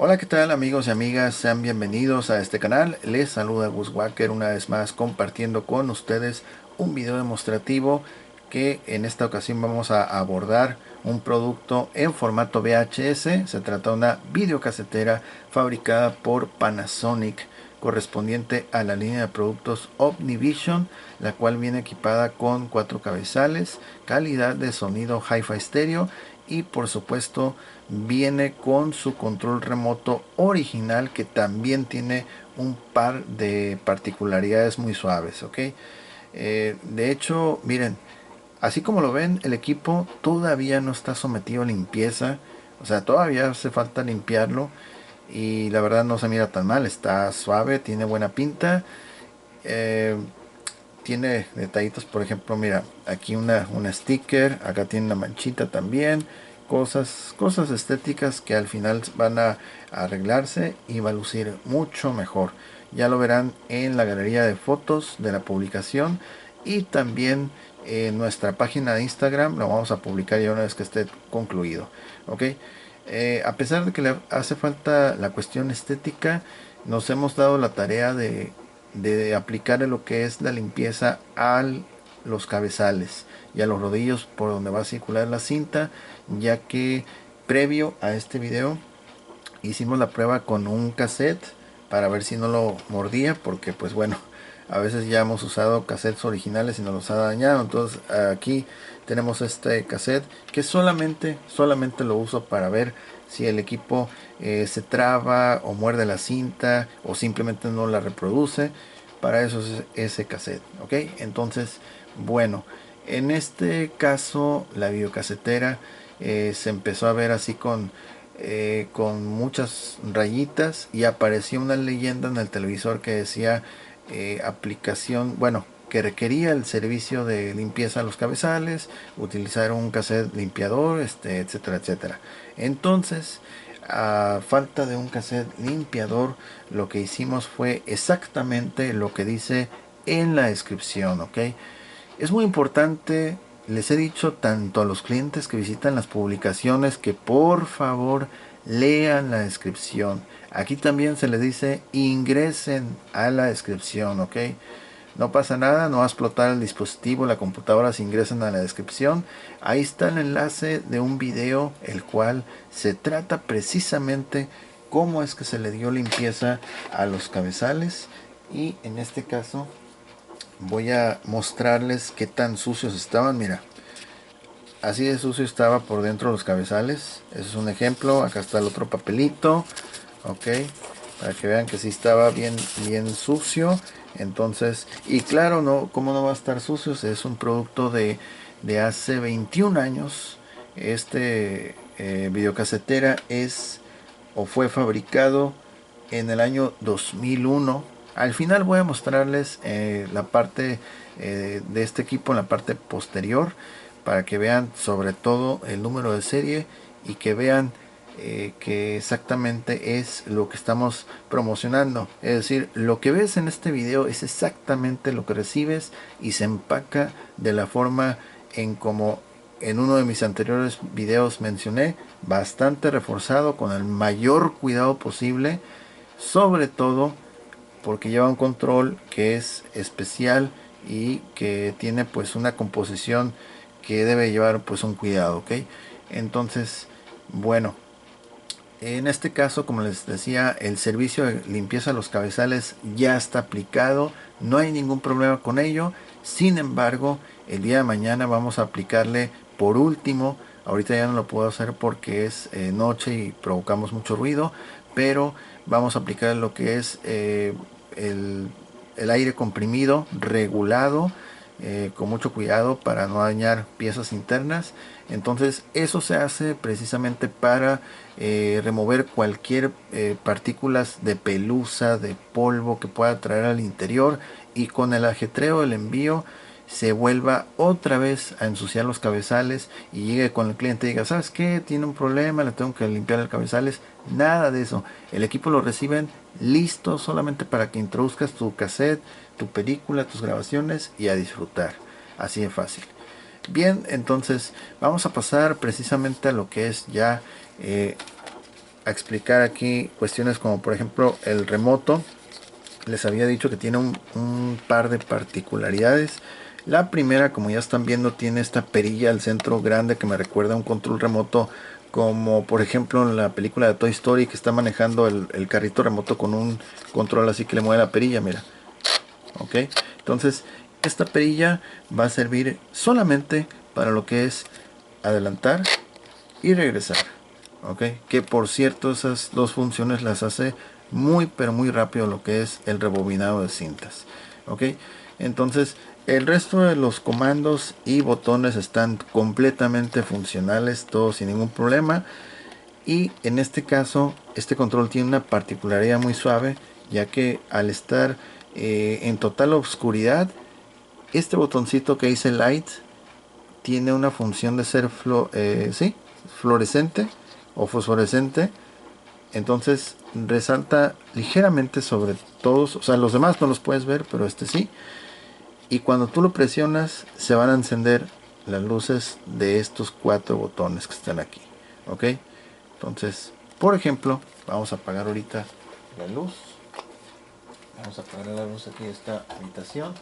Hola, ¿qué tal amigos y amigas? Sean bienvenidos a este canal. Les saluda Gus Walker una vez más compartiendo con ustedes un video demostrativo que en esta ocasión vamos a abordar un producto en formato VHS. Se trata de una videocasetera fabricada por Panasonic correspondiente a la línea de productos Omnivision, la cual viene equipada con 4 cabezales, calidad de sonido Hi-Fi stereo y por supuesto viene con su control remoto original, que también tiene un par de particularidades muy suaves, ¿ok? De hecho, miren, así como lo ven, el equipo todavía no está sometido a limpieza, o sea, todavía hace falta limpiarlo y la verdad no se mira tan mal, está suave, tiene buena pinta. eh, Tiene detallitos, por ejemplo, mira, aquí una sticker, acá tiene una manchita también, cosas estéticas que al final van a arreglarse y va a lucir mucho mejor. Ya lo verán en la galería de fotos de la publicación y también en nuestra página de Instagram. Lo vamos a publicar ya una vez que esté concluido, ¿ok? A pesar de que le hace falta la cuestión estética, nos hemos dado la tarea de aplicar lo que es la limpieza a los cabezales y a los rodillos por donde va a circular la cinta, ya que previo a este video hicimos la prueba con un cassette para ver si no lo mordía, porque pues bueno, a veces ya hemos usado cassettes originales y nos los ha dañado. Entonces aquí tenemos este cassette que solamente lo uso para ver si el equipo se traba o muerde la cinta o simplemente no la reproduce. Para eso es ese cassette, ok. Entonces, bueno, en este caso la videocasetera se empezó a ver así con muchas rayitas y apareció una leyenda en el televisor que decía aplicación, bueno, que requería el servicio de limpieza a los cabezales, utilizar un cassette limpiador, etcétera, etcétera. Entonces, a falta de un cassette limpiador, lo que hicimos fue exactamente lo que dice en la descripción, ¿ok? Es muy importante, les he dicho tanto a los clientes que visitan las publicaciones que por favor lean la descripción. Aquí también se les dice ingresen a la descripción, ¿ok? No pasa nada, no va a explotar el dispositivo, la computadora si ingresan a la descripción. Ahí está el enlace de un video, el cual se trata precisamente cómo es que se le dio limpieza a los cabezales. Y en este caso voy a mostrarles qué tan sucios estaban. Mira, así de sucio estaba por dentro los cabezales. Ese es un ejemplo. Acá está el otro papelito, ok, para que vean que sí estaba bien sucio. Entonces, y claro, no, cómo no va a estar sucio. Es un producto de hace 21 años. Este videocasetera es o fue fabricado en el año 2001. Al final voy a mostrarles la parte de este equipo en la parte posterior, para que vean sobre todo el número de serie y que vean que exactamente es lo que estamos promocionando. Es decir, lo que ves en este video es exactamente lo que recibes y se empaca de la forma en como en uno de mis anteriores videos mencioné, bastante reforzado con el mayor cuidado posible, sobre todo porque lleva un control que es especial y que tiene pues una composición que debe llevar pues un cuidado, ok. Entonces, bueno, en este caso, como les decía, el servicio de limpieza de los cabezales ya está aplicado, no hay ningún problema con ello. Sin embargo, el día de mañana vamos a aplicarle por último. Ahorita ya no lo puedo hacer porque es noche y provocamos mucho ruido, pero vamos a aplicar lo que es el, el aire comprimido regulado, con mucho cuidado para no dañar piezas internas. Entonces eso se hace precisamente para remover cualquier partículas de pelusa, de polvo que pueda traer al interior, y con el ajetreo del envío se vuelva otra vez a ensuciar los cabezales y llegue con el cliente y diga, ¿sabes qué? Tiene un problema, le tengo que limpiar el cabezales. Nada de eso. El equipo lo reciben listo solamente para que introduzcas tu cassette, tu película, tus grabaciones y a disfrutar. Así de fácil. Bien, entonces vamos a pasar precisamente a lo que es ya explicar aquí cuestiones como por ejemplo el remoto. Les había dicho que tiene un par de particularidades. La primera, como ya están viendo, tiene esta perilla al centro grande que me recuerda a un control remoto, como por ejemplo en la película de Toy Story, que está manejando el carrito remoto con un control así que le mueve la perilla, mira. Ok, entonces esta perilla va a servir solamente para lo que es adelantar y regresar. Ok, que por cierto esas dos funciones las hace muy pero muy rápido lo que es el rebobinado de cintas. Ok, entonces el resto de los comandos y botones están completamente funcionales, todos sin ningún problema. Y en este caso este control tiene una particularidad muy suave, ya que al estar en total oscuridad, este botoncito que dice light tiene una función de ser ¿sí? Fluorescente o fosforescente. Entonces resalta ligeramente sobre todos, o sea, los demás no los puedes ver, pero este sí. Y cuando tú lo presionas, se van a encender las luces de estos cuatro botones que están aquí. Ok, entonces, por ejemplo, vamos a apagar ahorita la luz. Vamos a apagar la luz aquí de esta habitación.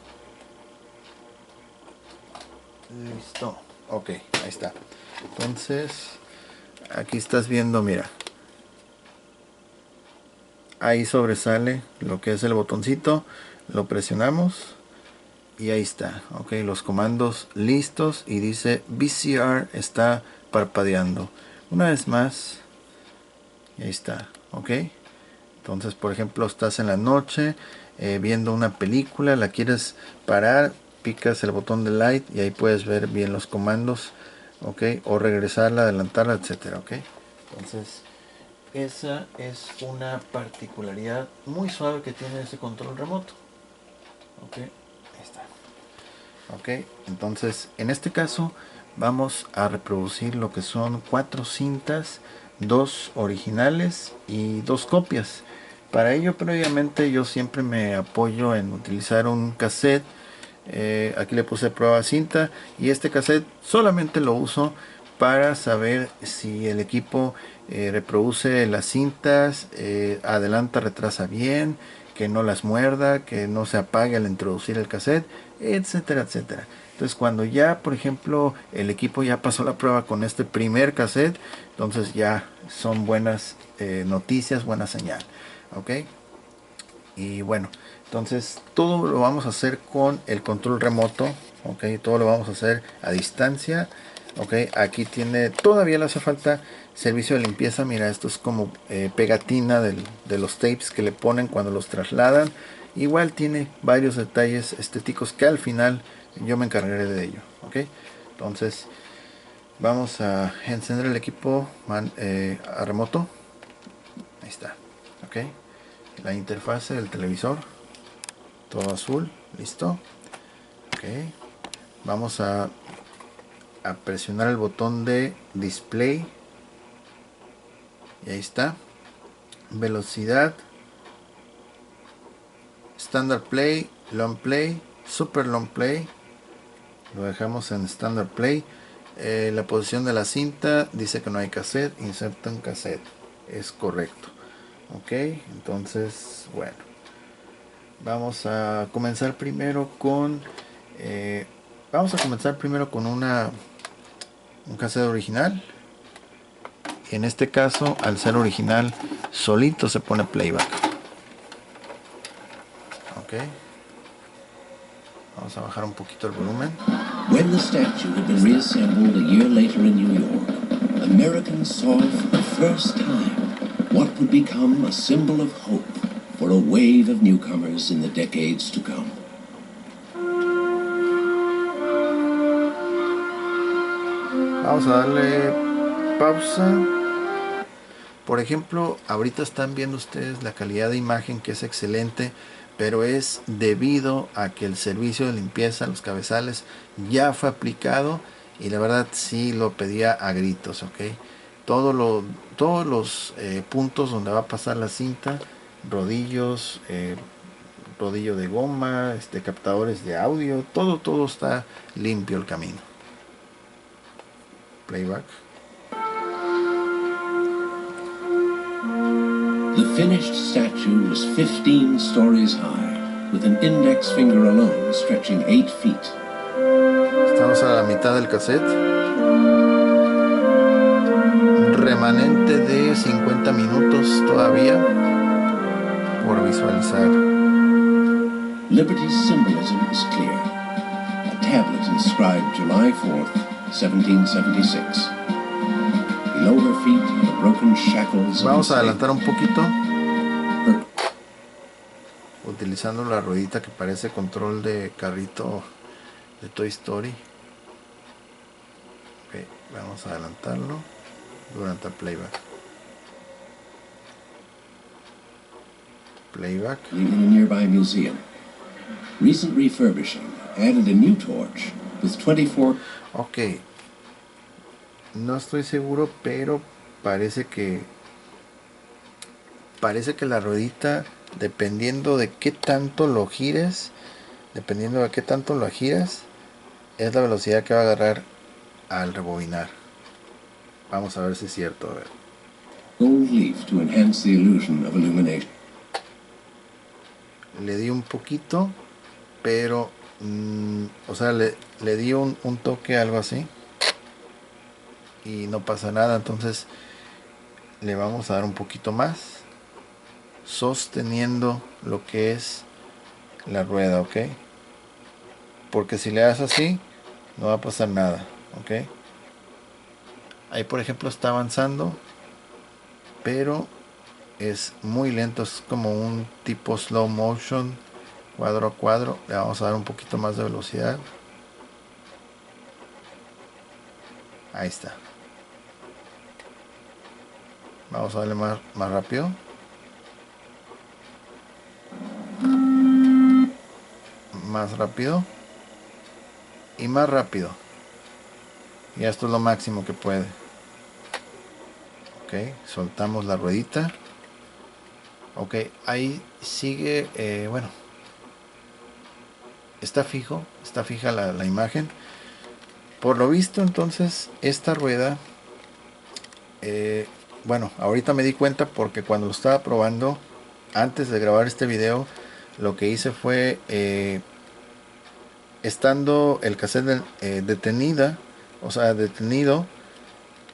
Listo. Ok, ahí está. Entonces, aquí estás viendo, mira. Ahí sobresale lo que es el botoncito. Lo presionamos. Y ahí está. Ok, los comandos listos. Y dice VCR está parpadeando. Una vez más. Y ahí está. Ok. Entonces, por ejemplo, estás en la noche viendo una película. La quieres parar. Picas el botón de light. Y ahí puedes ver bien los comandos. Ok, o regresarla, adelantarla, etcétera. Ok, entonces esa es una particularidad muy suave que tiene ese control remoto. Ok, ahí está. Ok, entonces en este caso vamos a reproducir lo que son 4 cintas, 2 originales y 2 copias. Para ello previamente yo siempre me apoyo en utilizar un cassette. Aquí le puse prueba cinta y este cassette solamente lo uso para saber si el equipo reproduce las cintas, adelanta, retrasa bien, que no las muerda, que no se apague al introducir el cassette, etcétera, etcétera. Entonces cuando ya, por ejemplo, el equipo ya pasó la prueba con este primer cassette, entonces ya son buenas noticias, buena señal. Ok, y bueno, entonces todo lo vamos a hacer con el control remoto. Ok, todo lo vamos a hacer a distancia. Ok, aquí tiene, todavía le hace falta servicio de limpieza. Mira, esto es como pegatina de los tapes que le ponen cuando los trasladan. Igual tiene varios detalles estéticos que al final yo me encargaré de ello. Ok, entonces vamos a encender el equipo a remoto. Ahí está. Ok, la interfase del televisor, todo azul, listo. Ok, vamos a presionar el botón de display y ahí está. Velocidad, standard play, long play, super long play, lo dejamos en standard play. La posición de la cinta dice que no hay cassette, inserta un cassette, es correcto. Ok, entonces bueno, vamos a comenzar primero con un cassette original. En este caso, al ser original, solito se pone playback. Ok, vamos a bajar un poquito el volumen. When the statue had been reassembled a year later in New York, Americans saw for the first time what would become a symbol of hope for a wave of newcomers in the decades to come. Vamos a darle pausa. Por ejemplo, ahorita están viendo ustedes la calidad de imagen, que es excelente, pero es debido a que el servicio de limpieza, los cabezales, ya fue aplicado y la verdad sí lo pedía a gritos. Ok, todos los puntos donde va a pasar la cinta, rodillos, rodillo de goma, captadores de audio, todo está limpio el camino. Playback. The finished statue was 15 stories high, with an index finger alone stretching 8 feet. Estamos a la mitad del cassette. Remanente de 50 minutos todavía por visualizar. Liberty's symbolism is clear. A tablet inscribed July 4th, 1776. Below her feet, the broken shackles. Vamos a adelantar un poquito. Utilizando la ruedita que parece control de carrito de Toy Story. Okay, vamos a adelantarlo durante el playback. Playback. In a nearby museum. Recent refurbishing added a new torch with 24. Ok. No estoy seguro, pero parece que la ruedita, dependiendo de qué tanto lo gires, es la velocidad que va a agarrar al rebobinar. Vamos a ver si es cierto. A ver. Gold leaf to enhance the illusion of illumination. Le di un poquito, pero o sea, le di un toque, algo así, y no pasa nada. Entonces le vamos a dar un poquito más, sosteniendo lo que es la rueda, ok, porque si le das así no va a pasar nada, ok. Ahí por ejemplo está avanzando, pero es muy lento, es como un tipo slow motion, cuadro a cuadro. Le vamos a dar un poquito más de velocidad. Ahí está. Vamos a darle más rápido. Más rápido. Y más rápido. Y esto es lo máximo que puede. Ok, soltamos la ruedita. Ok, ahí sigue, bueno, está fija la imagen. Por lo visto, entonces, esta rueda, bueno, ahorita me di cuenta porque cuando lo estaba probando, antes de grabar este video, lo que hice fue, estando el cassette detenido,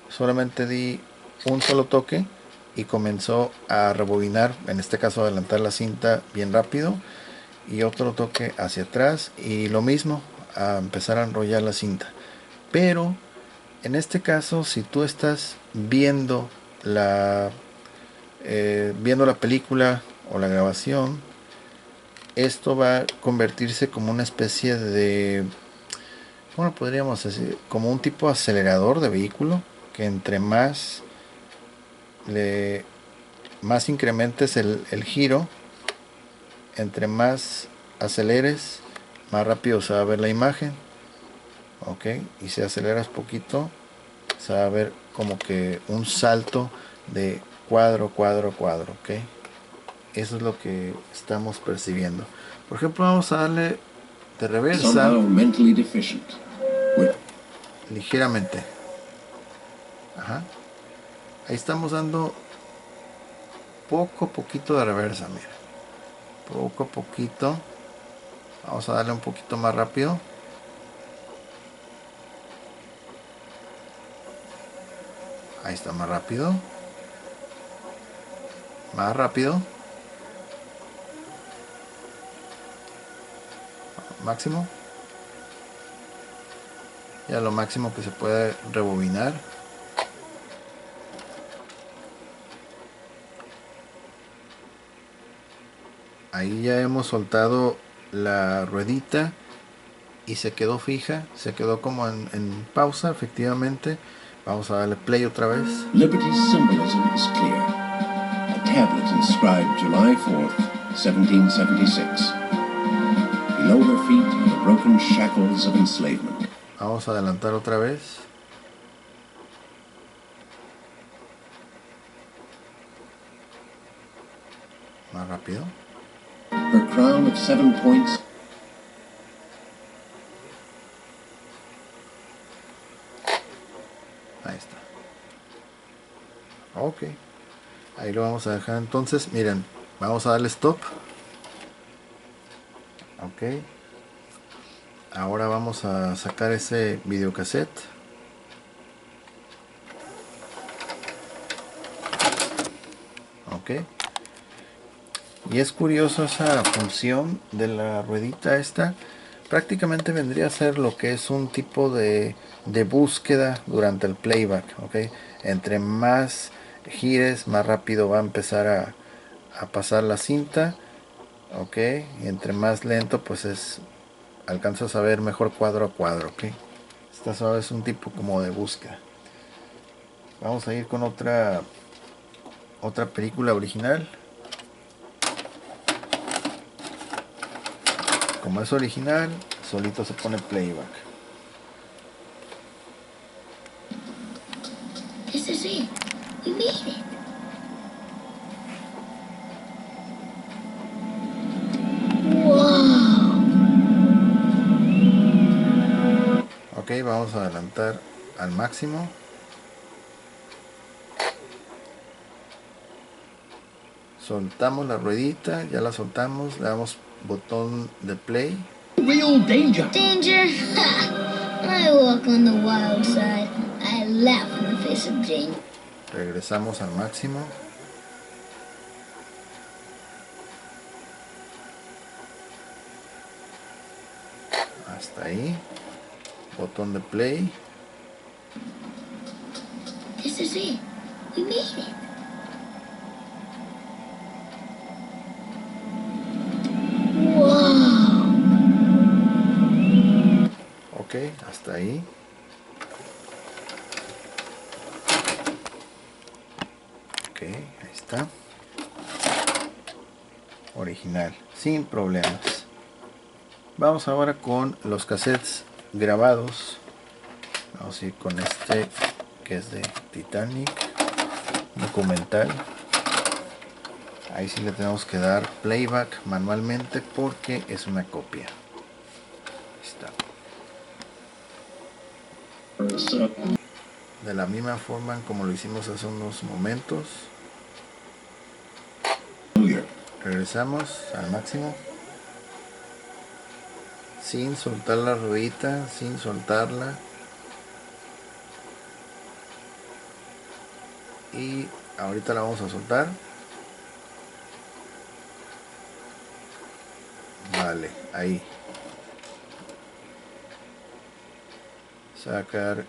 solamente di un solo toque y comenzó a rebobinar, en este caso adelantar la cinta bien rápido, y otro toque hacia atrás y lo mismo, a empezar a enrollar la cinta. Pero en este caso, si tú estás viendo viendo la película o la grabación, esto va a convertirse como una especie de, ¿cómo lo podríamos decir? Como un tipo de acelerador de vehículo, que entre más incrementes el giro, entre más aceleres, más rápido se va a ver la imagen. Ok, y si aceleras poquito, se va a ver como que un salto de cuadro, ok. Eso es lo que estamos percibiendo. Por ejemplo, vamos a darle de reversa ligeramente. Ajá. Ahí estamos dando poquito de reversa, mira. Poco a poquito. Vamos a darle un poquito más rápido. Ahí está, más rápido. Más rápido. Máximo. Ya lo máximo que se puede rebobinar. Ahí ya hemos soltado la ruedita y se quedó fija, se quedó como en pausa, efectivamente. Vamos a darle play otra vez. Liberty's symbolism is clear. A tablet inscribed July 4th, 1776. Below her feet are the broken shackles of enslavement. Vamos a adelantar otra vez. Más rápido. Her crown of 7 points. Ahí está. Ok. Ahí lo vamos a dejar entonces. Miren, vamos a darle stop. Ok. Ahora vamos a sacar ese videocassette. Ok. Y es curioso esa función de la ruedita esta. Prácticamente vendría a ser lo que es un tipo de búsqueda durante el playback. Ok. Entre más gires, más rápido va a empezar a pasar la cinta. Ok. Y entre más lento, pues alcanzas a ver mejor cuadro a cuadro. Ok. Esta suave es un tipo como de búsqueda. Vamos a ir con otra película original. Como es original, solito se pone playback. This is it. We made it. Wow. Ok, vamos a adelantar al máximo. Soltamos la ruedita, ya la soltamos, le damos botón de play. Real danger. Danger? Ha! I walk on the wild side. I laugh in the face of danger. Regresamos al máximo. Hasta ahí. Botón de play. This is it. We made it. Wow. Ok, hasta ahí. Ok, ahí está. Original, sin problemas. Vamos ahora con los cassettes grabados. Vamos a ir con este que es de Titanic, documental. Ahí sí le tenemos que dar playback manualmente porque es una copia. Ahí está. De la misma forma como lo hicimos hace unos momentos. Regresamos al máximo. Sin soltar la ruedita, sin soltarla. Y ahorita la vamos a soltar. Vale, ahí. Se va a quedar,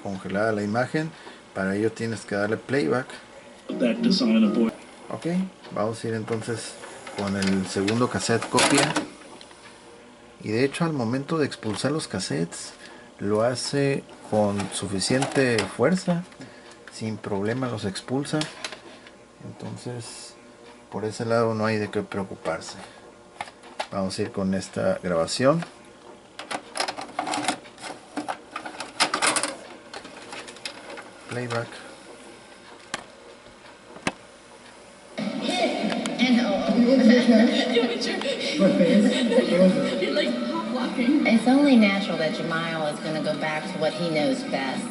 congelada la imagen. Para ello tienes que darle playback. Ok, vamos a ir entonces con el segundo cassette copia. Y de hecho al momento de expulsar los cassettes lo hace con suficiente fuerza, sin problema los expulsa. Entonces por ese lado no hay de qué preocuparse. Vamos a ir con esta grabación. Playback. You're like pop walking. It's only natural that Jemiel is going to go back to what he knows best,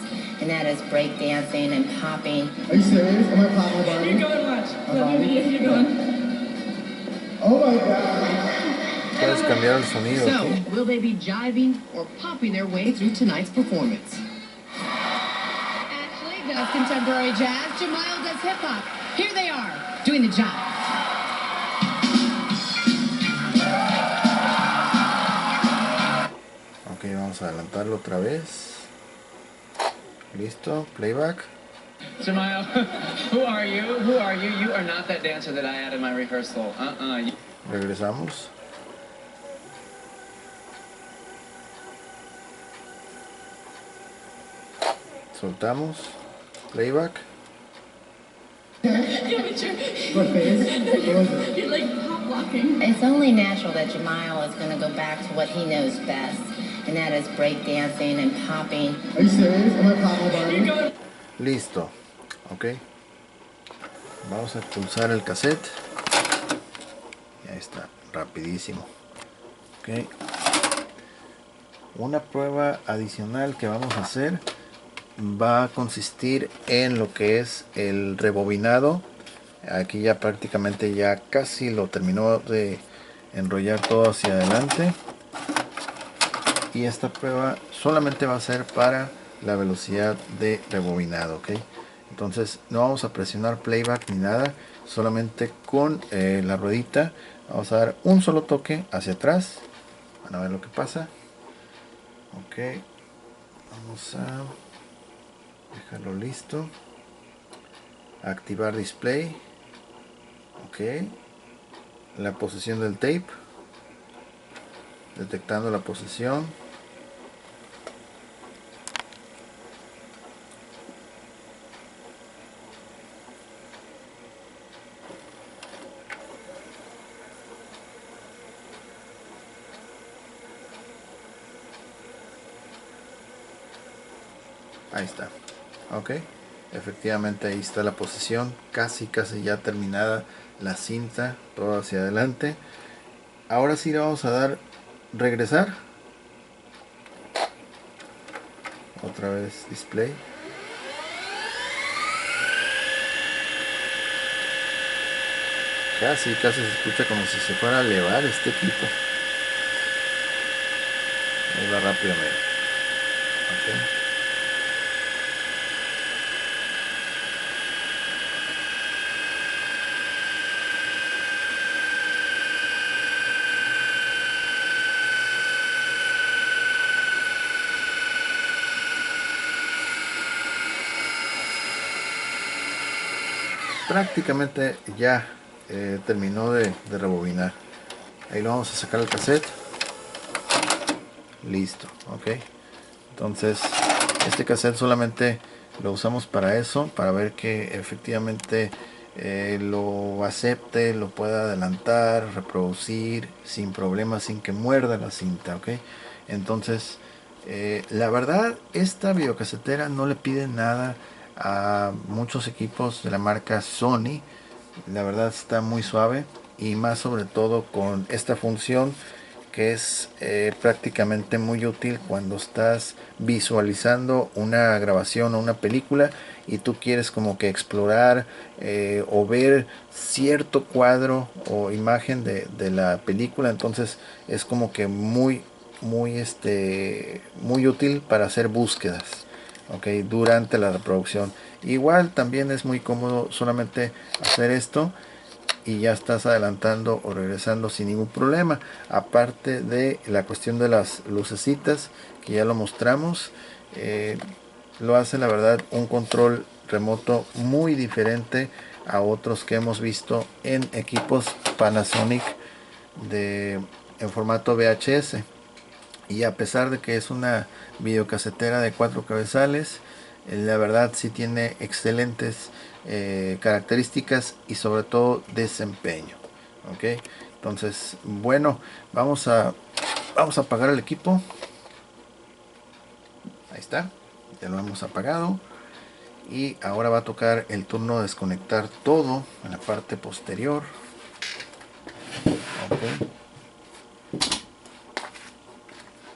and that is break dancing and popping. Are you serious? Am I popping about You go and watch. You're going. Oh my God. Puedes cambiar el sonido. So, ¿Okay? will they be jiving or popping their way through tonight's performance? Ashley does contemporary jazz, Jemiel does hip-hop. Here they are, doing the jive. Ok, vamos a adelantarlo otra vez. Listo, playback. Jemiel, who are you? Who are you? You are not that dancer that I had in my rehearsal. Regresamos. Soltamos. Playback. You're like pop walking. It's only natural that Jemiel is going to go back to what he knows best, and that is break dancing and popping. Are you serious? Am I popping about Listo. Ok. Vamos a pulsar el cassette. Y ahí está. Rapidísimo. Ok. Una prueba adicional que vamos a hacer va a consistir en lo que es el rebobinado. Aquí ya prácticamente ya casi lo terminó de enrollar todo hacia adelante. Y esta prueba solamente va a ser para la velocidad de rebobinado, ¿ok? Entonces no vamos a presionar playback ni nada, solamente con la ruedita vamos a dar un solo toque hacia atrás. Van a ver lo que pasa. Ok, vamos a dejarlo listo. Activar display. Ok, la posición del tape, detectando la posición. Ahí está. Ok, efectivamente ahí está la posición, casi ya terminada la cinta, todo hacia adelante. Ahora sí le vamos a dar regresar. Otra vez display. Casi se escucha como si se fuera a elevar este equipo. Ahí va rápido, mira. Okay. Prácticamente ya terminó de rebobinar. Ahí lo vamos a sacar el cassette. Listo, ok. Entonces este cassette solamente lo usamos para eso, para ver que efectivamente lo acepte, lo pueda adelantar, reproducir sin problemas, sin que muerda la cinta, ok. Entonces la verdad, esta videocasetera no le pide nada a muchos equipos de la marca Sony. La verdad está muy suave, y más sobre todo con esta función que es prácticamente muy útil cuando estás visualizando una grabación o una película y tú quieres como que explorar o ver cierto cuadro o imagen de la película. Entonces es como que muy útil para hacer búsquedas, ok, durante la reproducción. Igual también es muy cómodo solamente hacer esto y ya estás adelantando o regresando sin ningún problema. Aparte de la cuestión de las lucecitas, que ya lo mostramos, lo hace la verdad un control remoto muy diferente a otros que hemos visto en equipos Panasonic en formato VHS. Y a pesar de que es una videocasetera de 4 cabezales, la verdad sí tiene excelentes características y sobre todo desempeño. Ok, entonces bueno, vamos a apagar el equipo. Ahí está, ya lo hemos apagado. Y ahora va a tocar el turno de desconectar todo en la parte posterior. Ok,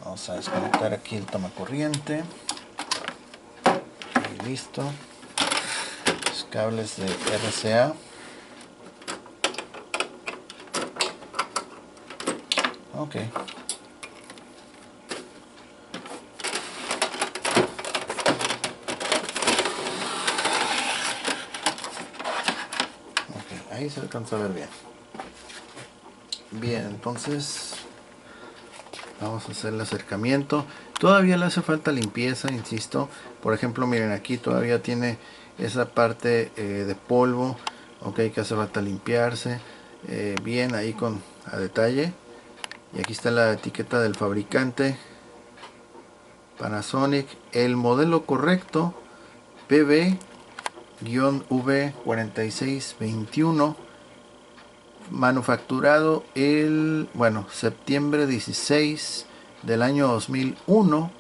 vamos a desconectar aquí el tomacorriente. Y listo. Los cables de RCA. Ok. Ahí se alcanza a ver bien. Bien, entonces vamos a hacer el acercamiento. Todavía le hace falta limpieza, insisto. Por ejemplo, miren, aquí todavía tiene esa parte de polvo, ok, que hace falta limpiarse bien ahí a detalle. Y aquí está la etiqueta del fabricante, Panasonic. El modelo correcto, PB-V4621, manufacturado septiembre 16 del año 2001.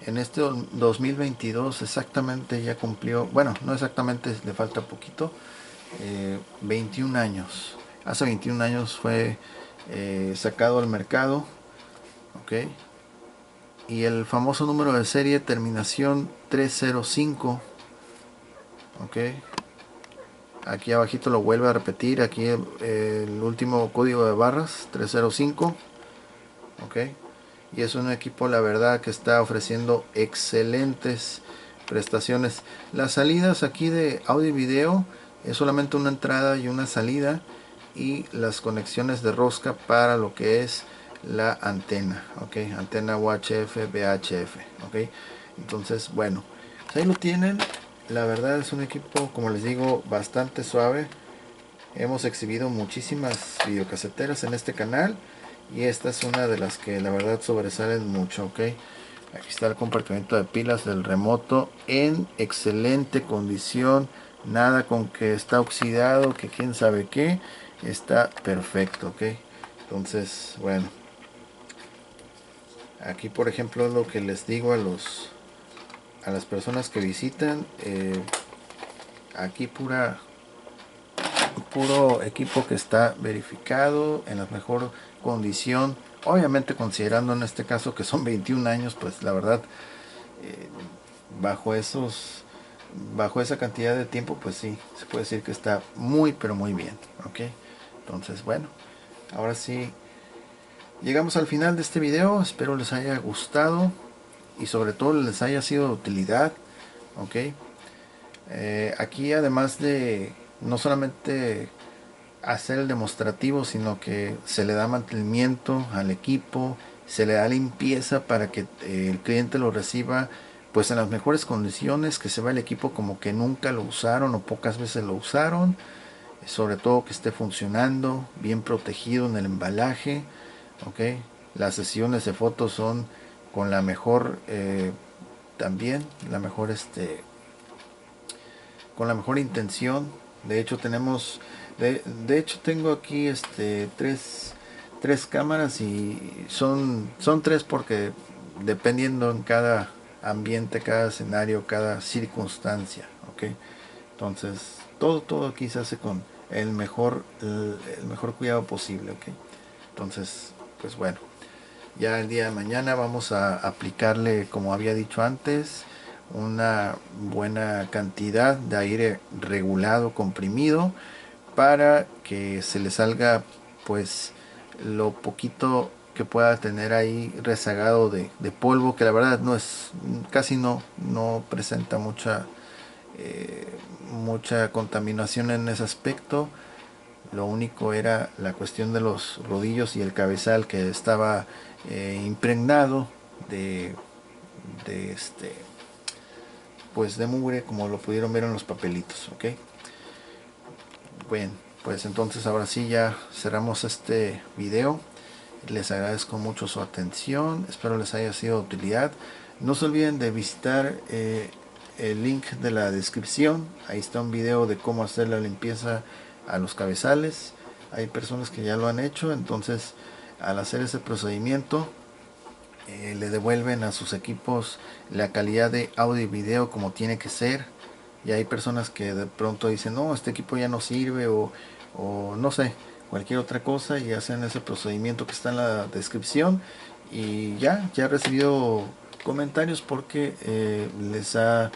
En este 2022 exactamente ya cumplió, bueno, no exactamente, le falta poquito, 21 años. Hace 21 años fue sacado al mercado, ok. Y el famoso número de serie, terminación 305, ok. Aquí abajito lo vuelve a repetir, aquí el último código de barras 305. Ok, y es un equipo, la verdad, que está ofreciendo excelentes prestaciones. Las salidas aquí de audio y video es solamente una entrada y una salida, y las conexiones de rosca para lo que es la antena, ok, antena UHF, VHF, ok. Entonces, bueno, pues ahí lo tienen. La verdad es un equipo, como les digo, bastante suave. Hemos exhibido muchísimas videocaseteras en este canal, y esta es una de las que la verdad sobresalen mucho, ok. Aquí está el compartimento de pilas del remoto en excelente condición, nada con que está oxidado, que quién sabe qué, está perfecto, ok. Entonces, bueno, aquí por ejemplo lo que les digo a las personas que visitan, aquí puro equipo que está verificado en la mejor condición, obviamente considerando en este caso que son 21 años, pues la verdad, bajo esa cantidad de tiempo, pues sí, se puede decir que está muy pero muy bien, ok. Entonces, bueno, ahora sí llegamos al final de este video. Espero les haya gustado y sobre todo les haya sido de utilidad, ok. Aquí, además de no solamente hacer el demostrativo, sino que se le da mantenimiento al equipo, se le da limpieza para que el cliente lo reciba pues en las mejores condiciones, que se vea el equipo como que nunca lo usaron o pocas veces lo usaron, sobre todo que esté funcionando, bien protegido en el embalaje, ok. Las sesiones de fotos son con la mejor, también la mejor con la mejor intención. De hecho tenemos, de hecho tengo aquí tres cámaras, y son tres porque dependiendo en cada ambiente, cada escenario, cada circunstancia, ok. Entonces todo aquí se hace con el mejor cuidado posible, ok. Entonces, pues bueno, ya el día de mañana vamos a aplicarle, como había dicho antes, una buena cantidad de aire regulado, comprimido, para que se le salga pues lo poquito que pueda tener ahí rezagado de polvo, que la verdad no es, casi no presenta mucha contaminación en ese aspecto. Lo único era la cuestión de los rodillos y el cabezal, que estaba impregnado de pues de mugre, como lo pudieron ver en los papelitos, ok. Bueno, pues entonces ahora sí ya cerramos este video. Les agradezco mucho su atención, espero les haya sido de utilidad. No se olviden de visitar el link de la descripción. Ahí está un video de cómo hacer la limpieza a los cabezales. Hay personas que ya lo han hecho, entonces al hacer ese procedimiento le devuelven a sus equipos la calidad de audio y video como tiene que ser. Y hay personas que de pronto dicen, no, este equipo ya no sirve, o no sé, cualquier otra cosa, y hacen ese procedimiento que está en la descripción. Y ya he recibido comentarios porque les han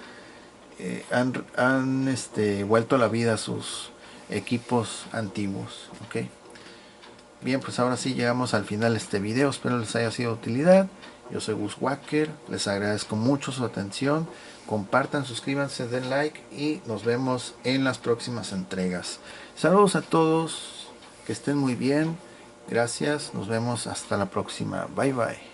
vuelto a la vida sus equipos antiguos, ok. Bien, pues ahora sí llegamos al final de este video. Espero les haya sido de utilidad. Yo soy Gus Walker, les agradezco mucho su atención. Compartan, suscríbanse, den like, y nos vemos en las próximas entregas. Saludos a todos, que estén muy bien. Gracias, nos vemos hasta la próxima. Bye bye.